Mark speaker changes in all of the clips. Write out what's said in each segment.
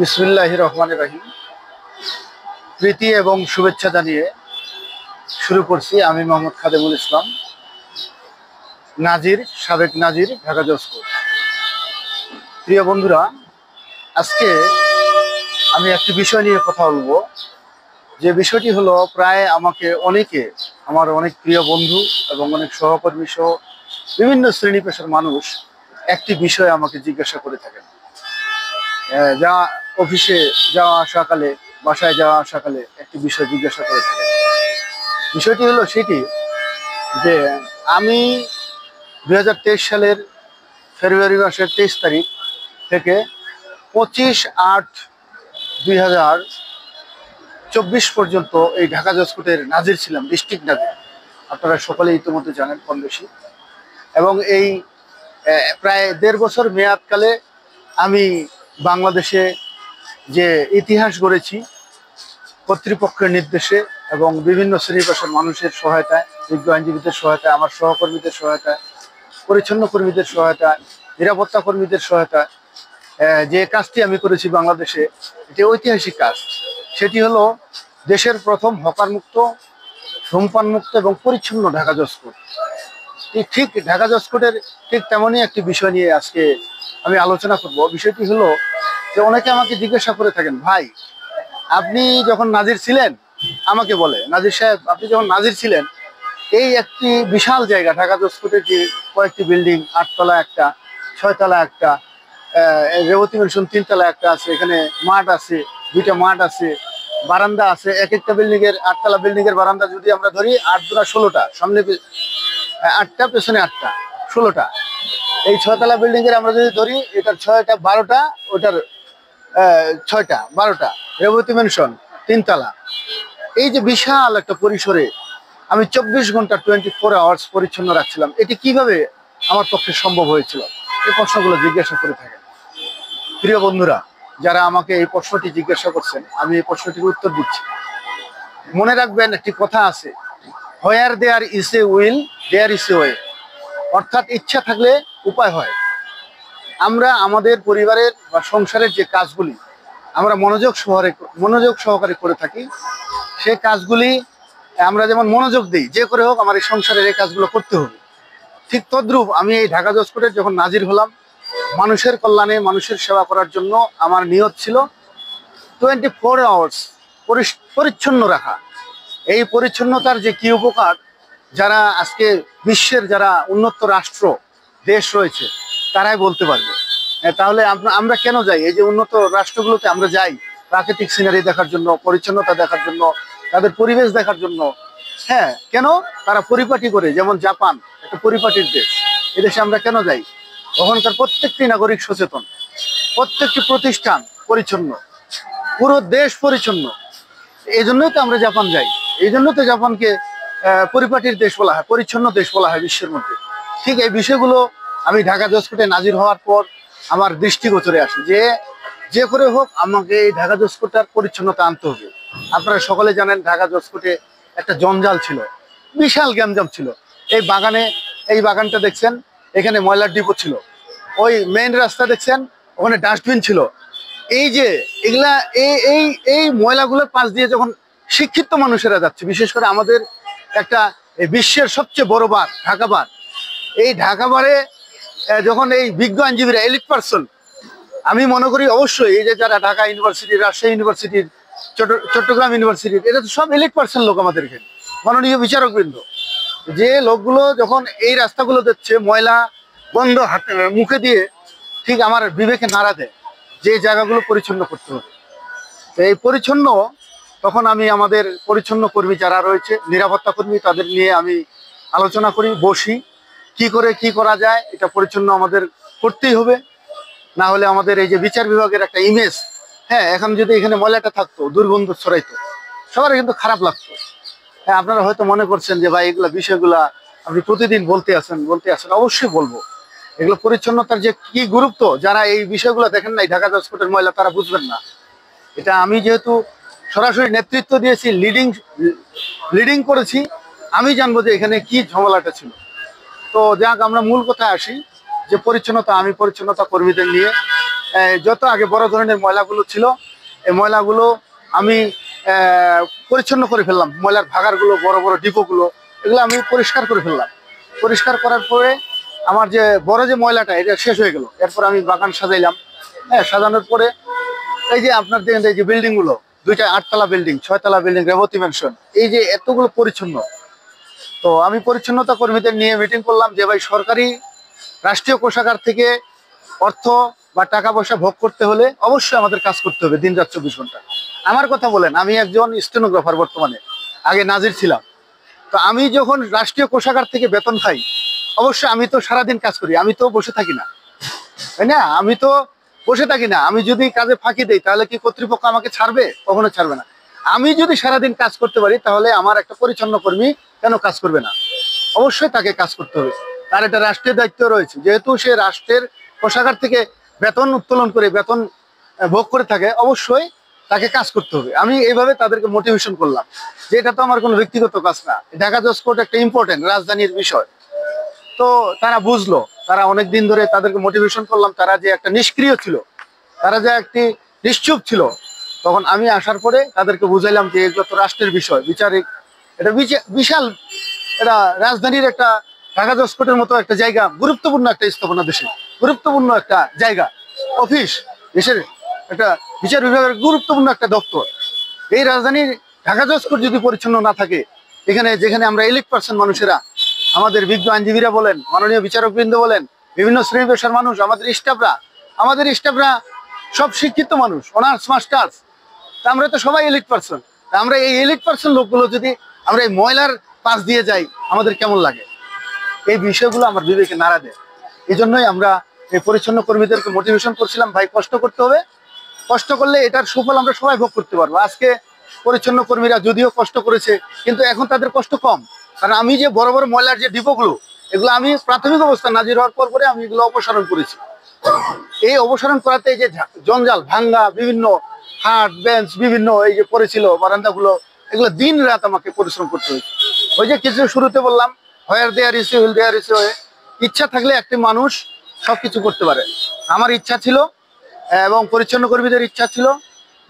Speaker 1: বিসমিল্লাহির রহমানির রহিম। প্রীতি এবং শুভেচ্ছা জানিয়ে শুরু করছি। আমি মোহাম্মদ খাদেমুল ইসলাম, নাজির, সাবেক নাজির, ঢাকা জজ কোর্ট। প্রিয় বন্ধুরা, আজকে আমি একটি বিষয় নিয়ে কথা বলবো। যে বিষয়টি হলো, প্রায় আমাকে আমার অনেক প্রিয় বন্ধু এবং অনেক সহকর্মী সহ বিভিন্ন শ্রেণী পেশার মানুষ একটি বিষয় আমাকে জিজ্ঞাসা করে থাকেন। যা অফিসে যাওয়া আসাকালে, বাসায় যাওয়া আসাকালে একটি বিষয় জিজ্ঞাসা করে থাকেন। বিষয়টি হলো সেটি যে আমি 2023 সালের ফেব্রুয়ারি মাসের 23 তারিখ থেকে 25/8/2024 পর্যন্ত এই ঢাকা জজ কোর্টের নাজির ছিলাম, ডিস্ট্রিক্ট নাজির। আপনারা সকলেই ইতিমধ্যে জানেন কম বেশি। এবং এই প্রায় 1.5 বছর মেয়াদকালে আমি বাংলাদেশে যে ইতিহাস গড়েছি কর্তৃপক্ষের নির্দেশে এবং বিভিন্ন শ্রেণী পেশার মানুষের সহায়তায়, যোগ্য আইনজীবীদের সহায়তায়, আমার সহকর্মীদের সহায়তায়, পরিচ্ছন্ন কর্মীদের সহায়তায়, নিরাপত্তা কর্মীদের সহায়তায় যে কাজটি আমি করেছি বাংলাদেশে, এটি ঐতিহাসিক কাজ। সেটি হলো দেশের প্রথম হকার মুক্ত, ধূমপান মুক্ত এবং পরিচ্ছন্ন ঢাকা জজ কোর্ট। ঠিক ঢাকা জজ কোর্টের ঠিক তেমনই একটি বিষয় নিয়ে আজকে আমি আলোচনা করব। বিষয়টি হলো যে অনেকে আমাকে জিজ্ঞাসা করে থাকেন, ভাই আপনি যখন নাজির ছিলেন, আমাকে বলে, নাজির সাহেব আপনি যখন নাজির ছিলেন, এই একটি বিশাল জায়গা ঢাকা জজ কোর্টের যে কয়েকটি বিল্ডিং, 8 তলা একটা, 6 তলা একটা, রেবতী মেনশন 3 তলা একটা আছে, এখানে মাঠ আছে, 2টা মাঠ আছে, বারান্দা আছে। এক একটা বিল্ডিং এর 8 তলা বিল্ডিং এর বারান্দা যদি আমরা ধরি, 8 দুনা 16টা, সামনে 8টা, পেছনে 8টা, 16টা। এই 6 তলা বিল্ডিং এর আমরা যদি ধরি, এটার 6টা 12টা, ওটার 6টা 12টা, রেবতী মেনশন 3 তলা। এই যে বিশাল একটা পরিসরে আমি 24 ঘন্টা 24 আওয়ার্স পরিচ্ছন্ন রাখছিলাম, এটি কিভাবে আমার পক্ষে সম্ভব হয়েছিল? এই প্রশ্নগুলো জিজ্ঞাসা করে থাকেন। প্রিয় বন্ধুরা, যারা আমাকে এই প্রশ্নটি জিজ্ঞাসা করছেন, আমি এই প্রশ্নটির উত্তর দিচ্ছি। মনে রাখবেন, একটি কথা আছে, where there is a will there is a way. অর্থাৎ ইচ্ছা থাকলে উপায় হয়। আমরা আমাদের পরিবারের বা সংসারের যে কাজগুলি আমরা মনোযোগ সহকারে করে থাকি, সে কাজগুলি আমরা যেমন মনোযোগ দিই, যে করে হোক আমার এই সংসারের এই কাজগুলো করতে হবে। ঠিক তদ্রূপ আমি এই ঢাকা জজ কোর্টের যখন নাজির হলাম, মানুষের কল্যাণে, মানুষের সেবা করার জন্য আমার নিয়ত ছিল 24 আওয়ার্স পরিচ্ছন্ন রাখা। এই পরিচ্ছন্নতার যে কি উপকার, যারা আজকে বিশ্বের যারা উন্নত রাষ্ট্র দেশ রয়েছে তারাই বলতে পারবে। তাহলে আমরা কেন যাই? এই যে উন্নত রাষ্ট্রগুলোতে আমরা যাই প্রাকৃতিক সিনারি দেখার জন্য, পরিচ্ছন্নতা দেখার জন্য, তাদের পরিবেশ দেখার জন্য। হ্যাঁ, কেন? তারা পরিপাটি করে, যেমন জাপান একটা পরিপাটির দেশ। এদেশে আমরা কেন যাই? ওখানকার প্রত্যেকটি নাগরিক সচেতন, প্রত্যেকটি প্রতিষ্ঠান পরিচ্ছন্ন, পুরো দেশ পরিচ্ছন্ন। এই জন্যই তো আমরা জাপান যাই। এই জন্য তো জাপানকে পরিপাটির দেশ বলা হয়, পরিচ্ছন্ন দেশ বলা হয় বিশ্বের মধ্যে। ঠিক এই বিষয়গুলো আমি ঢাকা জজ কোর্টে নাজির হওয়ার পর আমার দৃষ্টিগোচরে আসে যে যে করে হোক আমাকে এই ঢাকা জজ কোর্টের পরিচ্ছন্নতা আনতে হবে। আপনারা সকলে জানেন, ঢাকা জজ কোর্টে একটা জঞ্জাল ছিল, বিশাল গ্যাঞ্জাম ছিল। এই বাগানটা দেখছেন, এখানে ময়লার ডিপো ছিল। ওই মেইন রাস্তা দেখছেন, ওখানে ডাস্টবিন ছিল। এই যে এগুলা এই ময়লাগুলোর পাশ দিয়ে যখন শিক্ষিত মানুষেরা যাচ্ছে, বিশেষ করে আমাদের একটা বিশ্বের সবচেয়ে বড় বার ঢাকা বার, এই ঢাকা বারে যখন এই বিজ্ঞ আইনজীবীরা, এলিট পার্সন, আমি মনে করি অবশ্যই এই যে যারা ঢাকা ইউনিভার্সিটি, রাজশাহী ইউনিভার্সিটির, চট্টগ্রাম ইউনিভার্সিটির, এটা তো সব এলিট পার্সন লোক আমাদের এখানে, মাননীয় বিচারকবৃন্দ। যে লোকগুলো যখন এই রাস্তাগুলো দেখছে ময়লা বন্ধ মুখে দিয়ে, ঠিক আমার বিবেকে নাড়া দেয় যে জায়গাগুলো পরিচ্ছন্ন করতে হবে। তো এই পরিচ্ছন্ন, তখন আমি আমাদের পরিচ্ছন্ন কর্মী যারা রয়েছে, নিরাপত্তা কর্মী, তাদের নিয়ে আমি আলোচনা করি, বসি, কি করে কি করা যায়। এটা পরিচ্ছন্ন আমাদের করতেই হবে, না হলে আমাদের এই যে বিচার বিভাগের একটা ইমেজ, হ্যাঁ, এখন যদি এখানে ময়লাটা থাকতো, দুর্গন্ধ ছড়াইতো, সবার কিন্তু খারাপ লাগতো। হ্যাঁ, আপনারা হয়তো মনে করছেন যে ভাই এগুলা বিষয়গুলা আপনি প্রতিদিন বলতে আসেন। অবশ্যই বলবো। এগুলো পরিচ্ছন্নতার যে কি গুরুত্ব, যারা এই বিষয়গুলো দেখেন নাই, ঢাকা জজ কোর্টের ময়লা, তারা বুঝবেন না। এটা আমি যেহেতু সরাসরি নেতৃত্ব দিয়েছি, লিডিং করেছি, আমি জানবো যে এখানে কি ঝামেলাটা ছিল। তো যাক, আমরা মূল কথায় আসি যে পরিচ্ছন্নতা, আমি পরিচ্ছন্নতা কর্মীদের নিয়ে যত আগে বড় ধরনের ময়লাগুলো ছিল, এই ময়লাগুলো আমি পরিচ্ছন্ন করে ফেললাম। ময়লার ভাগারগুলো, বড় বড় ডিপোগুলো, এগুলো আমি পরিষ্কার করে ফেললাম। পরিষ্কার করার পরে আমার যে বড় যে ময়লাটা, এটা শেষ হয়ে গেল। এরপর আমি বাগান সাজাইলাম। হ্যাঁ, সাজানোর পরে এই যে আপনার দেখেন এই যে বিল্ডিংগুলো, 2টা 8তলা বিল্ডিং, 6তলা বিল্ডিং, রেবতী ম্যানশন, এই যে এতগুলো পরিচ্ছন্ন। তো আমি পরিচ্ছন্নতা কর্মীদের নিয়ে মিটিং করলাম যে ভাই, সরকারি রাষ্ট্রীয় কোষাগার থেকে অর্থ বা টাকা পয়সা ভোগ করতে হলে অবশ্যই আমাদের কাজ করতে হবে দিন রাত 24 ঘন্টা। আমার কথা বলেন, আমি একজন স্টেনোগ্রাফার বর্তমানে, আগে নাজির ছিলাম। তো আমি যখন রাষ্ট্রীয় কোষাগার থেকে বেতন খাই, অবশ্যই আমি তো সারাদিন কাজ করি, আমি তো বসে থাকি না, তাই না? আমি তো বসে থাকি না। আমি যদি কাজে ফাঁকি দেই তাহলে কি কর্তৃপক্ষ আমাকে ছাড়বে? কখনো ছাড়বে না। আমি যদি সারাদিন কাজ করতে পারি, তাহলে আমার একটা পরিচ্ছন্ন কর্মী কেন কাজ করবে না? অবশ্যই তাকে কাজ করতে হবে। তার একটা রাষ্ট্রের দায়িত্ব রয়েছে, যেহেতু সে রাষ্ট্রের কোষাগার থেকে বেতন উত্তোলন করে, বেতন ভোগ করে থাকে, অবশ্যই তাকে কাজ করতে হবে। আমি এইভাবে তাদেরকে মোটিভেশন করলাম যে এটা তো আমার কোনো ব্যক্তিগত কাজ না, ঢাকা জজ কোর্ট একটা ইম্পর্টেন্ট রাজধানীর বিষয়। তো তারা বুঝলো। তারা অনেক দিন ধরে তাদেরকে মোটিভেশন করলাম। তারা যে একটা নিষ্ক্রিয় ছিল, তারা যে একটি নিশ্চুপ ছিল, তখন আমি আসার পরে তাদেরকে বুঝাইলাম যে এগুলো তো রাষ্ট্রের বিষয়, বিচারিক, এটা বিশাল, এটা রাজধানীর একটা ঢাকা জজ কোর্টের মতো একটা জায়গা, গুরুত্বপূর্ণ একটা স্থাপনা, দেশে গুরুত্বপূর্ণ একটা জায়গা, অফিস, দেশের একটা বিচার বিভাগের গুরুত্বপূর্ণ একটা দপ্তর। এই রাজধানীর ঢাকা জজ কোর্ট যদি পরিচ্ছন্ন না থাকে, এখানে যেখানে আমরা এলিট পার্সন মানুষেরা, আমাদের বিজ্ঞ আইনজীবীরা বলেন, মাননীয় বিচারকবৃন্দ বলেন, বিভিন্ন শ্রেণী পেশার মানুষ, আমাদের স্টাফরা সব শিক্ষিত মানুষ, অনার্স মাস্টার্স, তা আমরা তো সবাই এলিট পার্সন। আমরা এই এলিট পার্সন লোকগুলো যদি আমরা এই ময়লার পাশ দিয়ে যাই, আমাদের কেমন লাগে? এই বিষয়গুলো আমার বিবেকে নাড়া দেয়। এই জন্যই আমরা এই পরিচ্ছন্ন কর্মীদেরকে মোটিভেশন করছিলাম, ভাই কষ্ট করতে হবে, কষ্ট করলে এটার সুফল আমরা সবাই ভোগ করতে পারবো। আজকে পরিচ্ছন্ন কর্মীরা যদিও কষ্ট করেছে, কিন্তু এখন তাদের কষ্ট কম। কারণ আমি যে বড় বড় ময়লার যে ডিপোগুলো, এগুলো আমি প্রাথমিক অবস্থা নাজির হওয়ার পরে আমি এগুলো অপসারণ করেছি। এই অপসারণ করাতে এই যে জঞ্জাল ভাঙ্গা, বিভিন্ন খাট বেঞ্চ, বিভিন্ন এই যে পড়েছিল বারান্দাগুলো, এগুলো দিন রাত আমাকে পরিশ্রম করতে হয়েছে। ওই যে কিছু শুরুতে বললাম, where there is will there is way. ইচ্ছা থাকলে একটি মানুষ সবকিছু করতে পারে। আমার ইচ্ছা ছিল, এবং পরিচ্ছন্ন কর্মীদের ইচ্ছা ছিল,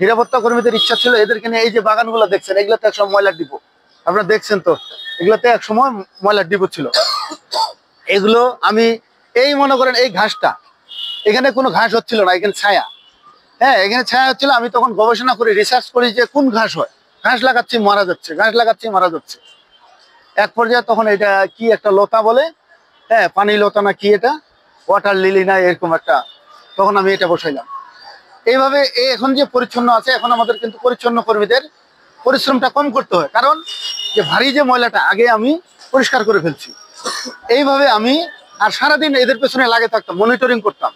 Speaker 1: নিরাপত্তা কর্মীদের ইচ্ছা ছিল, এদেরকে নিয়ে এই যে বাগানগুলো দেখছেন, এগুলোতে একসময় ময়লার ডিপো, আপনারা দেখছেন তো, এগুলোতে একসময় ময়লার ডিপো ছিল। এগুলো আমি, এই মনে করেন এই ঘাসটা, এখানে কোনো ঘাস হচ্ছিল না, এখানে ছায়া। হ্যাঁ, এখানে ছায়া হচ্ছিল। আমি তখন গবেষণা করি, রিসার্চ করি যে কোন ঘাস হয়। ঘাস লাগাচ্ছি মারা যাচ্ছে, ঘাস লাগাচ্ছি মারা যাচ্ছে। এক পর্যায়ে তখন এটা কি একটা লতা বলে, হ্যাঁ পানি লতা না কি, এটা ওয়াটার লিলি না এরকম একটা, তখন আমি এটা বসাইলাম। এইভাবে এখন যে পরিচ্ছন্ন আছে, এখন আমাদের কিন্তু পরিচ্ছন্ন কর্মীদের পরিশ্রমটা কম করতে হয়, কারণ যে ভারী যে ময়লাটা আগে আমি পরিষ্কার করে ফেলছি। এইভাবে আমি আর সারাদিন এদের পেছনে লাগে থাকতাম, মনিটরিং করতাম।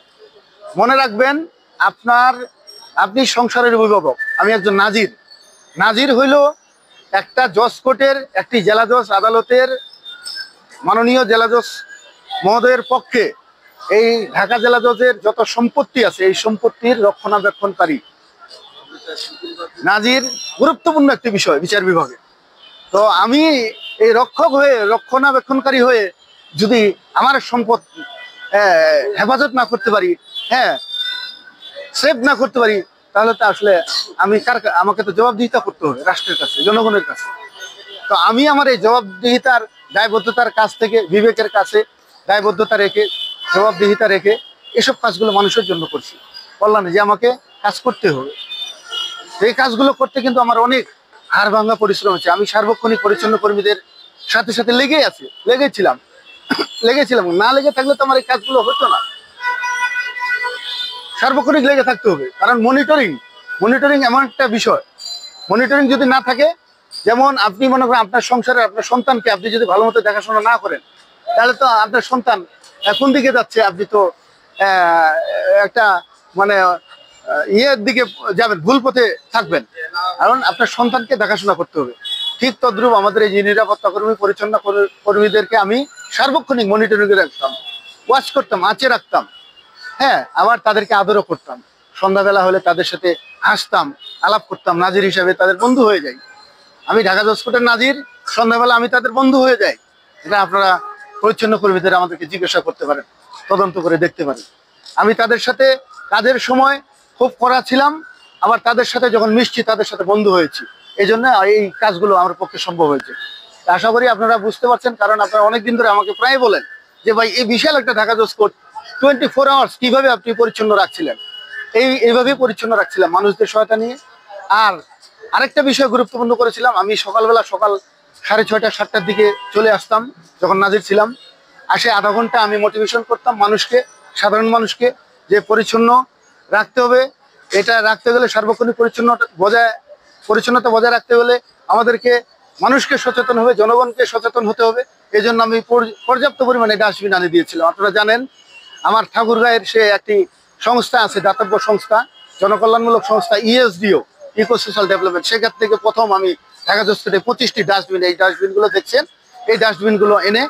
Speaker 1: মনে রাখবেন, আপনি সংসারের অভিভাবক, আমি একজন নাজির। নাজির হইল একটা জজ কোর্টের, একটি জেলা জজ আদালতের মাননীয় জেলা জজ মহোদয়ের পক্ষে এই ঢাকা জেলা জজের যত সম্পত্তি আছে, এই সম্পত্তির রক্ষণাবেক্ষণকারী। নাজির গুরুত্বপূর্ণ একটি বিষয় বিচার বিভাগে। তো আমি এই রক্ষক হয়ে, রক্ষণাবেক্ষণকারী হয়ে যদি আমার সম্পদ হেফাজত না করতে পারি, হ্যাঁ সেভ না করতে পারি, তাহলে তো আসলে আমাকে তো জবাবদিহিতা করতে হবে রাষ্ট্রের কাছে, জনগণের কাছে। তো আমি আমার এই জবাবদিহিতার দায়বদ্ধতার কাছ থেকে, বিবেকের কাছে দায়বদ্ধতা রেখে, জবাবদিহিতা রেখে এসব কাজগুলো মানুষের জন্য করছি। বললাম যে আমাকে কাজ করতে হবে। এই কাজগুলো করতে কিন্তু আমার অনেক হাড় ভাঙা পরিশ্রম হচ্ছে। আমি সার্বক্ষণিক পরিচ্ছন্ন কর্মীদের সাথে সাথে লেগেছিলাম। না লেগে থাকলে তো আমার এই কাজগুলো হতো না। সার্বক্ষণিক লেগে থাকতে হবে, কারণ মনিটরিং এমন একটা বিষয়, মনিটরিং যদি না থাকে, যেমন আপনি মনে করেন আপনার সংসারে আপনার সন্তানকে আপনি যদি ভালো মতো দেখাশোনা না করেন, তাহলে তো আপনার সন্তান কোন দিকে যাচ্ছে, আপনি তো একটা মানে ইয়ের দিকে যাবেন, ভুল পথে থাকবেন। কারণ আপনার সন্তানকে দেখাশোনা করতে হবে। ঠিক তদ্রুপ আমাদের এই যে নিরাপত্তা কর্মী, পরিচ্ছন্ন কর্মীদেরকে আমি সার্বক্ষণিক মনিটরিং রাখতাম, ওয়াচ করতাম, আঁচে রাখতাম। হ্যাঁ, আবার তাদেরকে আদরও করতাম। সন্ধ্যাবেলা হলে তাদের সাথে হাসতাম, আলাপ করতাম, নাজির হিসাবে তাদের বন্ধু হয়ে যাই। আমি ঢাকা জজ কোর্টের নাজির, সন্ধ্যাবেলা আমি তাদের বন্ধু হয়ে যাই। এটা আপনারা পরিচ্ছন্ন কর্মীদের আমাদেরকে জিজ্ঞাসা করতে পারেন, তদন্ত করে দেখতে পারেন। আমি তাদের সাথে কাজের সময় খুব কড়া ছিলাম, আবার তাদের সাথে যখন মিশছি তাদের সাথে বন্ধু হয়েছি। এই জন্য এই কাজগুলো আমার পক্ষে সম্ভব হয়েছে। আশা করি আপনারা বুঝতে পারছেন, কারণ আপনারা অনেকদিন ধরে আমাকে প্রায় বলেন যে ভাই এই বিশাল একটা ঢাকা জজ কোর্ট 24 আওয়ার্স কিভাবে আপনি পরিচ্ছন্ন রাখছিলেন। এইভাবেই পরিচ্ছন্ন রাখছিলাম মানুষদের সহায়তা নিয়ে। আর আরেকটা বিষয় গুরুত্বপূর্ণ করেছিলাম, আমি সকাল 6:30 7টার দিকে চলে আসতাম যখন নাজির ছিলাম। আসে আধা ঘন্টা আমি মোটিভেশন করতাম মানুষকে, সাধারণ মানুষকে, যে পরিচ্ছন্ন রাখতে হবে। এটা রাখতে গেলে সার্বক্ষণিক পরিচ্ছন্নতা বজায় রাখতে হলে আমাদেরকে মানুষকে সচেতন হবে, জনগণকে সচেতন হতে হবে। এই জন্য আমি পর্যাপ্ত পরিমাণে ডাস্টবিন আনি দিয়েছিলাম। আপনারা জানেন আমার ঠাকুরগাঁয়ের সে একটি সংস্থা আছে, দাতব্য সংস্থা, জনকল্যাণমূলক সংস্থা, ইএসডিও, ইকো সোশ্যাল ডেভেলপমেন্ট, সেখান থেকে প্রথম আমি ঢাকা জজ কোর্টে 25টি ডাস্টবিন, এই ডাস্টবিনগুলো দেখছেন, এই ডাস্টবিনগুলো এনে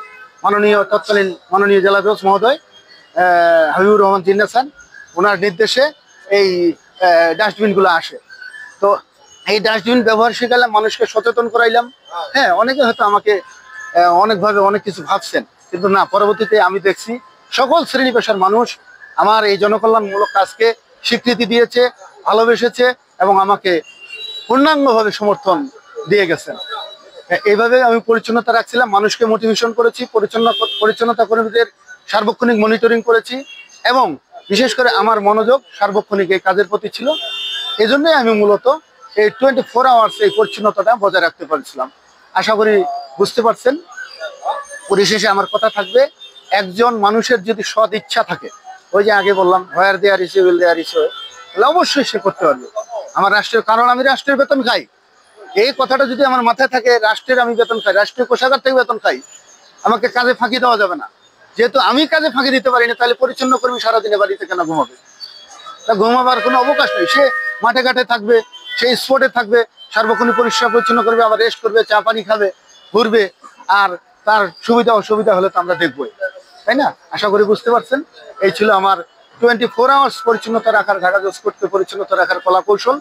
Speaker 1: তৎকালীন মাননীয় জেলা জজ মহোদয় হাবিবুর রহমান জিন্নাসান, ওনার নির্দেশে এই ডাস্টবিনগুলো আসে। তো এই ডাস্টবিন ব্যবহার শেখালাম, মানুষকে সচেতন করাইলাম। হ্যাঁ, অনেকে হয়তো আমাকে অনেকভাবে অনেক কিছু ভাবছেন, কিন্তু না, পরবর্তীতে আমি দেখছি সকল শ্রেণী পেশার মানুষ আমার এই জনকল্যাণমূলক কাজকে স্বীকৃতি দিয়েছে, ভালোবেসেছে এবং আমাকে পূর্ণাঙ্গভাবে সমর্থন দিয়ে গেছেন। এইভাবে আমি পরিচ্ছন্নতা রাখছিলাম, মানুষকে মোটিভেশন করেছি, পরিচ্ছন্নতা কর্মীদের সার্বক্ষণিক মনিটরিং করেছি এবং বিশেষ করে আমার মনোযোগ সার্বক্ষণিক এই কাজের প্রতি ছিল। এই জন্যই আমি মূলত এই 24 আওয়ার্স এই পরিচ্ছন্নতাটা বজায় রাখতে পারছিলাম। আশা করি বুঝতে পারছেন। পরিশেষে আমার কথা থাকবে, একজন মানুষের যদি সৎ ইচ্ছা থাকে, ওই যে আগে বললাম where there is will there is way, তাহলে অবশ্যই সে করতে পারবে। আমার রাষ্ট্রের, কারণ আমি রাষ্ট্রের বেতন খাই, এই কথাটা যদি আমার মাথায় থাকে, রাষ্ট্রের আমি বেতন খাই, রাষ্ট্রীয় কোষাগার থেকে বেতন খাই, আমাকে কাজে ফাঁকি দেওয়া যাবে না। যেহেতু আমি কাজে ফাঁকি দিতে পারি না, তাহলে পরিচ্ছন্ন কর্মী সারাদিনে বাড়িতে কেন ঘুমাবে? তা ঘুমাবার কোনো অবকাশ নেই। সে মাঠে ঘাটে থাকবে, সে স্পটে থাকবে, সার্বক্ষণিক পরিষ্কার পরিচ্ছন্ন করবে, আবার রেস্ট করবে, চা পানি খাবে, ঘুরবে, আর তার সুবিধা অসুবিধা হলে তো আমরা দেখবই, তাই না? আশা করি বুঝতে পারছেন। এই ছিল আমার 24 আওয়ার্স পরিচ্ছন্নতা রাখার, ঢাকা জজ কোর্টকে পরিচ্ছন্নতা রাখার কলা কৌশল।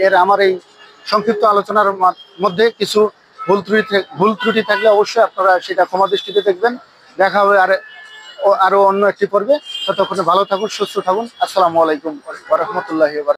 Speaker 1: এর আমার এই সংক্ষিপ্ত আলোচনার মধ্যে কিছু ভুল ত্রুটি থাকলে অবশ্যই আপনারা সেটা ক্ষমা দৃষ্টিতে দেখবেন। দেখা হবে আরো অন্য একটি পর্বে। ততক্ষণে ভালো থাকুন, সুস্থ থাকুন। আসসালামু আলাইকুম ওয়া রাহমাতুল্লাহি ওয়া বারাকাতুহু।